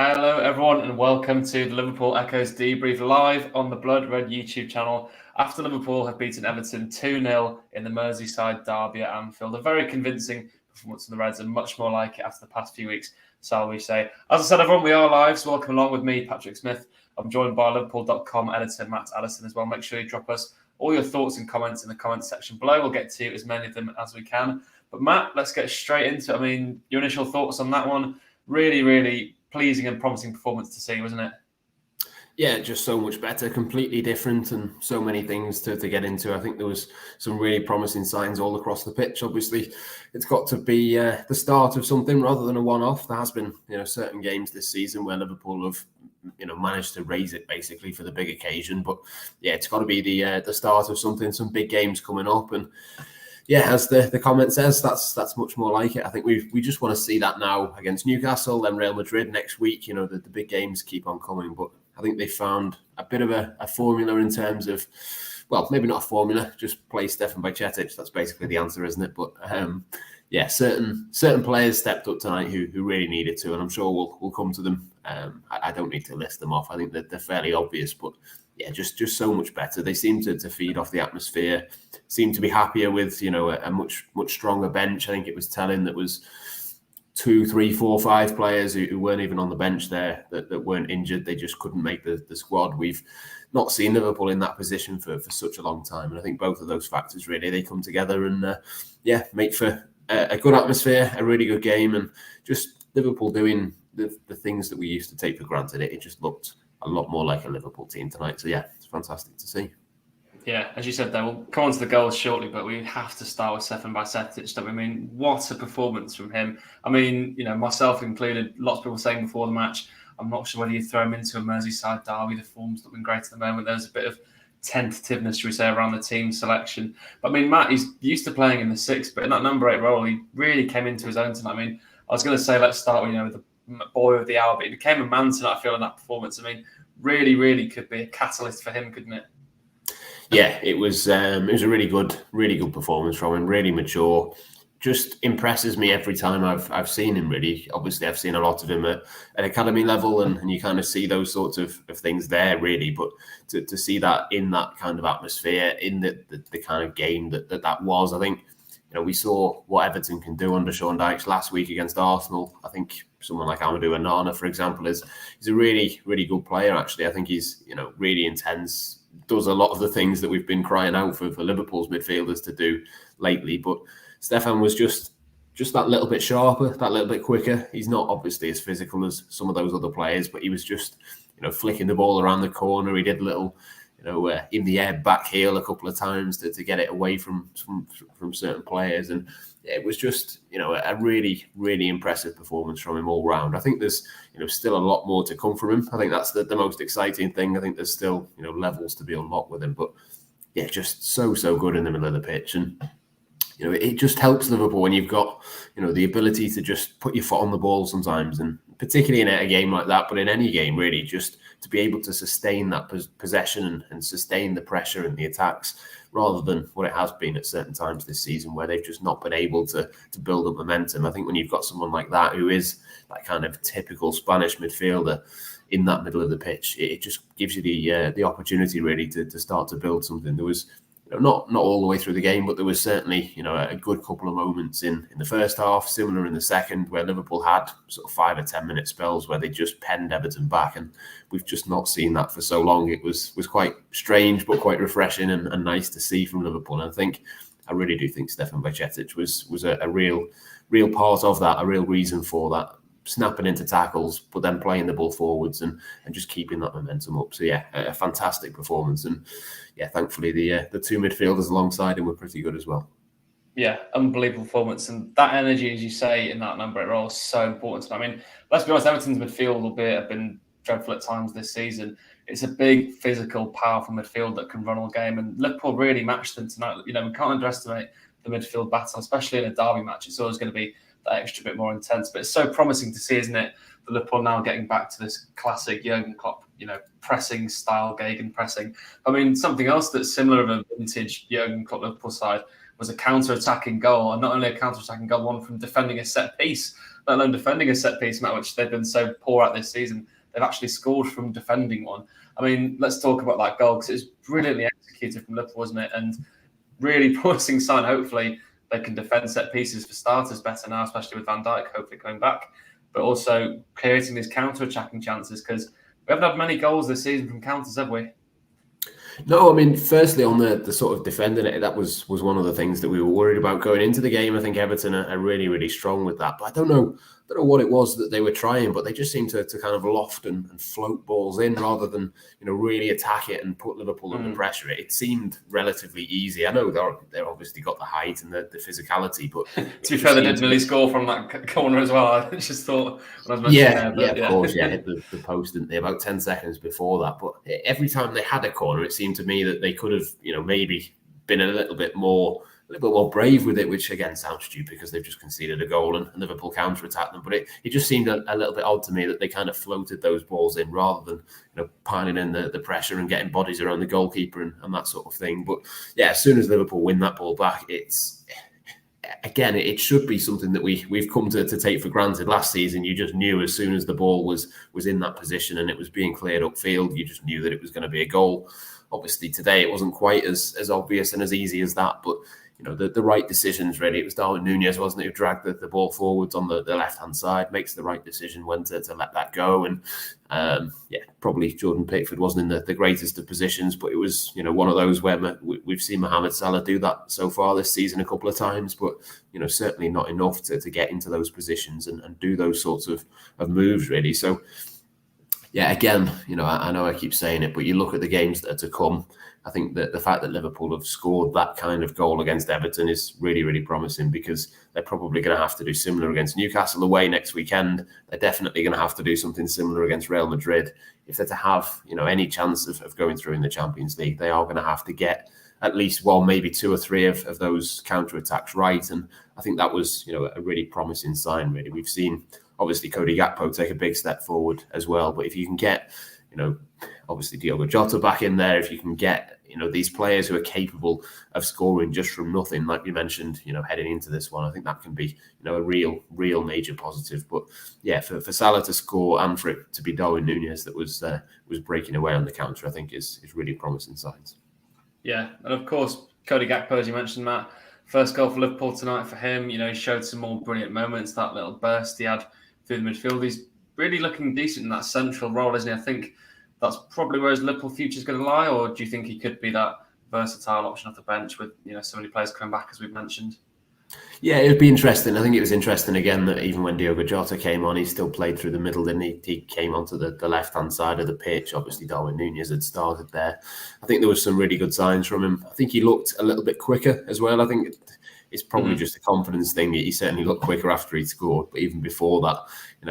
Hello, everyone, and welcome to the Liverpool Echoes Debrief live on the Blood Red YouTube channel after Liverpool have beaten Everton 2-0 in the Merseyside derby at Anfield. A very convincing performance from the Reds and much more like it after the past few weeks, shall we say. As I said, everyone, we are live, so welcome along with me, Patrick Smith. I'm joined by Liverpool.com editor Matt Addison as well. Make sure you drop us all your thoughts and comments in the comments section below. We'll get to as many of them as we can. But Matt, let's get straight into it. I mean, your initial thoughts on that one? Really pleasing and promising performance to see, wasn't it? Yeah, just so much better, completely different, and so many things to get into. I think there was some really promising signs all across the pitch. Obviously, it's got to be the start of something rather than a one-off. There has been, certain games this season where Liverpool have, managed to raise it basically for the big occasion. But yeah, it's got to be the start of something. Some big games coming up, and yeah, as the comment says, that's much more like it. I think we just want to see that now against Newcastle, then Real Madrid next week. The big games keep on coming, but I think they found a bit of a formula in terms of, well, maybe not a formula, just play Stefan Bajčetić. That's basically the answer, isn't it? But yeah, certain players stepped up tonight who really needed to, and I'm sure we'll come to them. I don't need to list them off. I think that they're fairly obvious, but yeah, just so much better. They seem to feed off the atmosphere, seem to be happier with, a much stronger bench. I think it was telling that was 2, 3, 4, 5 players who weren't even on the bench there that weren't injured. They just couldn't make the squad. We've not seen Liverpool in that position for such a long time. And I think both of those factors really, they come together and make for a good atmosphere, a really good game, and just Liverpool doing the things that we used to take for granted. It just looked a lot more like a Liverpool team tonight. So yeah, it's fantastic to see. Yeah, as you said there, we'll come on to the goals shortly, but we have to start with Stefan Bajčetić. I mean, what a performance from him. I mean, myself included, lots of people saying before the match, I'm not sure whether you throw him into a Merseyside derby. The form's not been great at the moment. There's a bit of tentativeness, should we say, around the team selection. But I mean, Matt, he's used to playing in the 6, but in that number 8 role, he really came into his own tonight. I mean, I was going to say, let's start with, the boy of the hour, but he became a man tonight, I feel, in that performance. I mean, really could be a catalyst for him, couldn't it? Yeah, it was a really good performance from him. Really mature, just impresses me every time I've seen him. Really, obviously, I've seen a lot of him at academy level, and you kind of see those sorts of things there. Really, but to see that in that kind of atmosphere, in the kind of game that was, I think we saw what Everton can do under Sean Dyche last week against Arsenal. I think someone like Amadou Onana, for example, is a really good player. Actually, I think he's really intense. Does a lot of the things that we've been crying out for Liverpool's midfielders to do lately. But Stefan was just that little bit sharper, that little bit quicker. He's not obviously as physical as some of those other players, but he was just, flicking the ball around the corner. He did a little, in the air back heel a couple of times to get it away from certain players. And it was just, a really impressive performance from him all round. I think there's, still a lot more to come from him. I think that's the most exciting thing. I think there's still, levels to be unlocked with him. But yeah, just so good in the middle of the pitch. And, it just helps Liverpool when you've got, the ability to just put your foot on the ball sometimes. And particularly in a game like that, but in any game really, just to be able to sustain that possession and sustain the pressure and the attacks, rather than what it has been at certain times this season where they've just not been able to build up momentum. I think when you've got someone like that who is that kind of typical Spanish midfielder in that middle of the pitch, it just gives you the opportunity really to start to build something. There was not all the way through the game, but there was certainly a good couple of moments in the first half, similar in the second, where Liverpool had sort of 5 or 10 minute spells where they just penned Everton back, and we've just not seen that for so long. It was quite strange, but quite refreshing and nice to see from Liverpool. And I really do think Stefan Bajčetić was a real part of that, a real reason for that, snapping into tackles, but then playing the ball forwards and just keeping that momentum up. So yeah, a fantastic performance. And yeah, thankfully the 2 midfielders alongside him were pretty good as well. Yeah, unbelievable performance. And that energy, as you say, in that number 8 role is so important. I mean, let's be honest, Everton's midfield, albeit have been dreadful at times this season, it's a big, physical, powerful midfield that can run all game. And Liverpool really matched them tonight. We can't underestimate the midfield battle, especially in a derby match. It's always going to be that extra bit more intense. But it's so promising to see, isn't it, that Liverpool now getting back to this classic Jurgen Klopp, pressing style, Gegen pressing. I mean, something else that's similar of a vintage Jurgen Klopp Liverpool side was a counter-attacking goal, and not only a counter-attacking goal, one from defending a set piece, let alone defending a set piece, Matt, which they've been so poor at this season. They've actually scored from defending one. I mean, let's talk about that goal, because it was brilliantly executed from Liverpool, wasn't it? And really promising sign. Hopefully they can defend set pieces for starters better now, especially with Van Dijk hopefully coming back, but also creating these counter-attacking chances, because we haven't had many goals this season from counters, have we? No, I mean, firstly, on the sort of defending it, that was one of the things that we were worried about going into the game. I think Everton are really, really strong with that. But I don't know what it was that they were trying, but they just seemed to kind of loft and float balls in rather than, really attack it and put Liverpool under pressure. It seemed relatively easy. I know they've obviously got the height and the physicality, but to be fair, they did nearly score from that corner as well. I just thought when I was mentioning of course, hit the post, didn't they, about 10 seconds before that. But every time they had a corner, it seemed to me that they could have, maybe been a little bit more brave with it, which again sounds stupid because they've just conceded a goal and Liverpool counter-attacked them. But it just seemed a little bit odd to me that they kind of floated those balls in rather than piling in the pressure and getting bodies around the goalkeeper and that sort of thing. But yeah, as soon as Liverpool win that ball back, it should be something that we've come to take for granted. Last season, you just knew as soon as the ball was in that position and it was being cleared upfield, you just knew that it was going to be a goal. Obviously, today it wasn't quite as obvious and as easy as that, but the right decisions, really. It was Darwin Núñez, wasn't it, who dragged the ball forwards on the left-hand side, makes the right decision when to let that go. And probably Jordan Pickford wasn't in the greatest of positions, but it was, one of those where we've seen Mohamed Salah do that so far this season a couple of times, but, certainly not enough to get into those positions and do those sorts of moves, really. So, yeah, again, I know I keep saying it, but you look at the games that are to come, I think that the fact that Liverpool have scored that kind of goal against Everton is really, really promising, because they're probably going to have to do similar against Newcastle away next weekend. They're definitely going to have to do something similar against Real Madrid. If they're to have, any chance of going through in the Champions League, they are going to have to get at least, maybe 2 or 3 of those counter-attacks right. And I think that was, a really promising sign, really. We've seen, obviously, Cody Gakpo take a big step forward as well. But if you can get, obviously Diogo Jota back in there, if you can get, these players who are capable of scoring just from nothing, like you mentioned, heading into this one, I think that can be, a real major positive. But yeah, for Salah to score and for it to be Darwin Núñez that was breaking away on the counter, I think is really promising signs. Yeah, and of course, Cody Gakpo, as you mentioned, Matt, first goal for Liverpool tonight for him. He showed some more brilliant moments, that little burst he had through the midfield. He's really looking decent in that central role, isn't he? I think that's probably where his Liverpool future is going to lie, or do you think he could be that versatile option off the bench with so many players coming back, as we've mentioned? Yeah, it would be interesting. I think it was interesting again that even when Diogo Jota came on, he still played through the middle, didn't he? He came onto the left-hand side of the pitch. Obviously, Darwin Núñez had started there. I think there was some really good signs from him. I think he looked a little bit quicker as well. I think it's probably just a confidence thing. He certainly looked quicker after he scored, but even before that,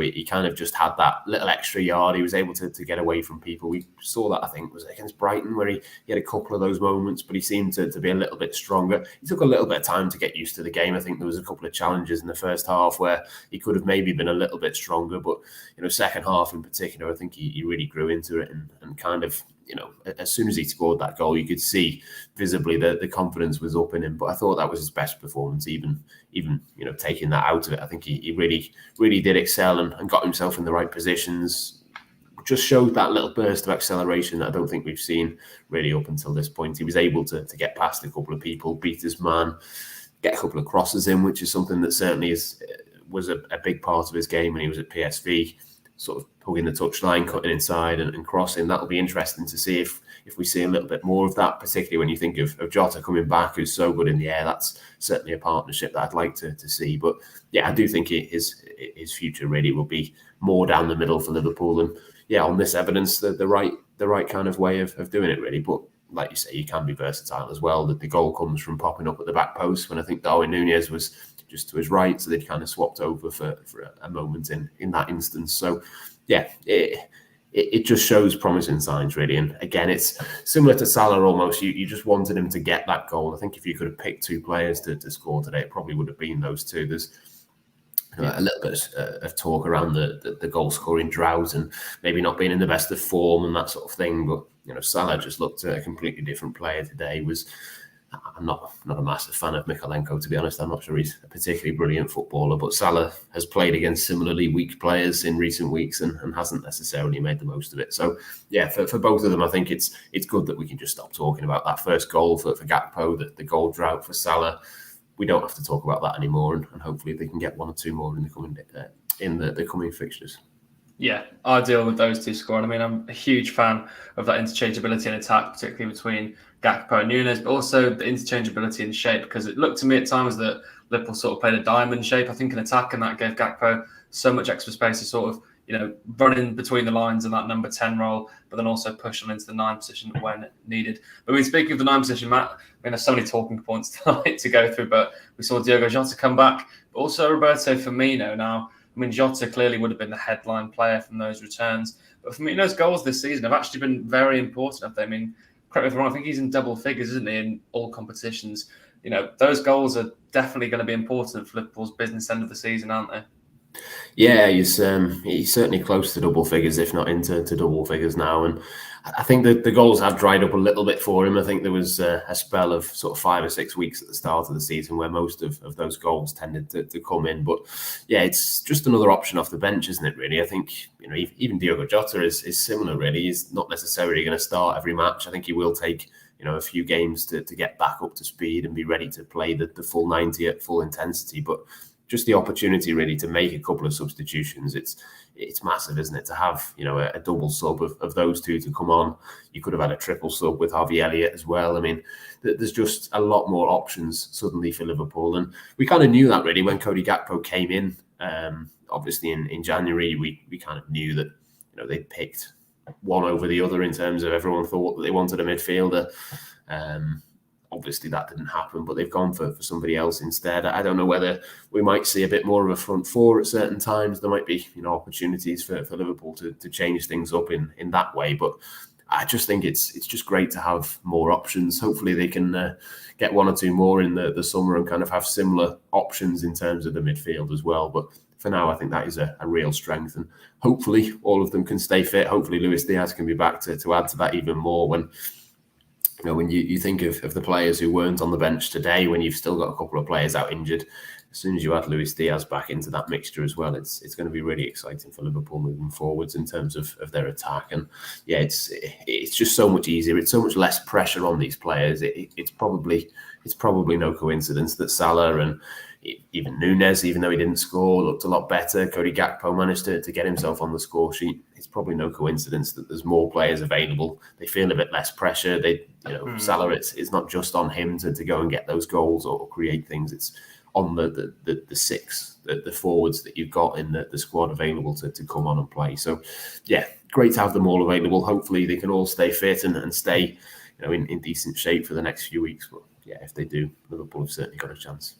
he kind of just had that little extra yard. He was able to get away from people. We saw that, I think, was against Brighton, where he had a couple of those moments, but he seemed to be a little bit stronger. He took a little bit of time to get used to the game. I think there was a couple of challenges in the first half where he could have maybe been a little bit stronger, but second half in particular, I think he really grew into it and kind of, as soon as he scored that goal, you could see visibly that the confidence was up in him. But I thought that was his best performance, even taking that out of it. I think he really, really did excel and got himself in the right positions. Just showed that little burst of acceleration that I don't think we've seen really up until this point. He was able to get past a couple of people, beat his man, get a couple of crosses in, which is something that certainly was a big part of his game when he was at PSV. Sort of hugging the touchline, cutting inside and crossing. That'll be interesting to see if we see a little bit more of that, particularly when you think of Jota coming back, who's so good in the air. That's certainly a partnership that I'd like to see. But yeah, I do think his future really will be more down the middle for Liverpool. And yeah, on this evidence, the right kind of way of doing it, really. But like you say, you can be versatile as well. The goal comes from popping up at the back post when I think Darwin Núñez was just to his right, so they'd kind of swapped over for a moment in that instance. So yeah, it just shows promising signs, really. And again, it's similar to Salah almost. You just wanted him to get that goal. I think if you could have picked 2 players to score today, it probably would have been those 2. There's a little bit of talk around the goal scoring drought and maybe not being in the best of form and that sort of thing, but Salah just looked a completely different player today. I'm not a massive fan of Mykolenko, to be honest. I'm not sure he's a particularly brilliant footballer, but Salah has played against similarly weak players in recent weeks and hasn't necessarily made the most of it. So, yeah, for both of them, I think it's good that we can just stop talking about that first goal for Gakpo, the goal drought for Salah. We don't have to talk about that anymore, and hopefully they can get one or two more in the coming fixtures. Yeah, ideal with those two scoring. I mean, I'm a huge fan of that interchangeability in attack, particularly between Gakpo and Nunes, but also the interchangeability in shape, because it looked to me at times that Liverpool sort of played a diamond shape, I think, in attack, and that gave Gakpo so much extra space to sort of, run in between the lines in that number 10 role, but then also push on into the 9 position when needed. But I mean, speaking of the 9 position, Matt, I mean, there's so many talking points tonight to go through, but we saw Diogo Jota come back, but also Roberto Firmino. Now, I mean, Jota clearly would have been the headline player from those returns, but Firmino's goals this season have actually been very important. I mean, correct me if I'm wrong, I think he's in double figures, isn't he, in all competitions? Those goals are definitely going to be important for Liverpool's business end of the season, aren't they? Yeah, he's certainly close to double figures, if not into double figures now. And I think that the goals have dried up a little bit for him. I think there was a spell of sort of 5 or 6 weeks at the start of the season where most of those goals tended to come in. But yeah, it's just another option off the bench, isn't it, really? I think, even Diogo Jota is similar, really. He's not necessarily going to start every match. I think he will take a few games to get back up to speed and be ready to play the full 90 at full intensity. But just the opportunity really to make a couple of substitutions, it's massive, isn't it? To have a double sub of those two to come on. You could have had a triple sub with Harvey Elliott as well. I mean, there's just a lot more options suddenly for Liverpool, and we kind of knew that really when Cody Gakpo came in. Obviously in January we kind of knew that they picked one over the other in terms of everyone thought that they wanted a midfielder. Obviously, that didn't happen, but they've gone for somebody else instead. I don't know whether we might see a bit more of a front four at certain times. There might be opportunities for Liverpool to change things up in that way. But I just think it's just great to have more options. Hopefully, they can get one or two more in the summer and kind of have similar options in terms of the midfield as well. But for now, I think that is a real strength. And hopefully, all of them can stay fit. Hopefully, Luis Diaz can be back to add to that even more when you think of the players who weren't on the bench today, when you've still got a couple of players out injured, as soon as you add Luis Diaz back into that mixture as well, it's going to be really exciting for Liverpool moving forwards in terms of their attack. And yeah, it's just so much easier. It's so much less pressure on these players. It's probably no coincidence that Salah and even Nunes, even though he didn't score, looked a lot better. Cody Gakpo managed to get himself on the score sheet. It's probably no coincidence that there's more players available. They feel a bit less pressure. Salah, it's not just on him to go and get those goals or create things. It's on the six, the forwards that you've got in the squad available to come on and play. So, yeah, great to have them all available. Hopefully they can all stay fit and stay in decent shape for the next few weeks. But yeah, if they do, Liverpool have certainly got a chance.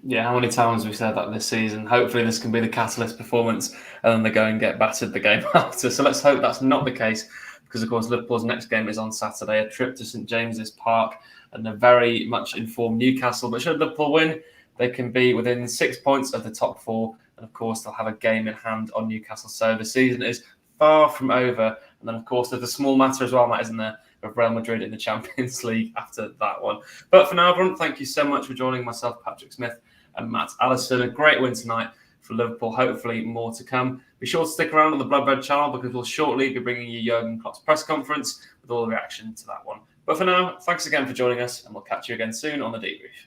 Yeah, how many times have we said that this season? Hopefully this can be the catalyst performance and then they go and get battered the game after. So let's hope that's not the case, because of course Liverpool's next game is on Saturday, a trip to St James's Park and a very much informed Newcastle. But should Liverpool win, they can be within 6 points of the top 4, and of course they'll have a game in hand on Newcastle. So the season is far from over. And then of course there's a small matter as well, Matt, isn't there, of Real Madrid in the Champions League after that one. But for now, everyone, thank you so much for joining myself, Patrick Smith, and Matt Addison. A great win tonight for Liverpool. Hopefully more to come. Be sure to stick around on the Blood Red channel, because we'll shortly be bringing you Jurgen Klopp's press conference with all the reaction to that one. But for now, thanks again for joining us, and we'll catch you again soon on the Debrief.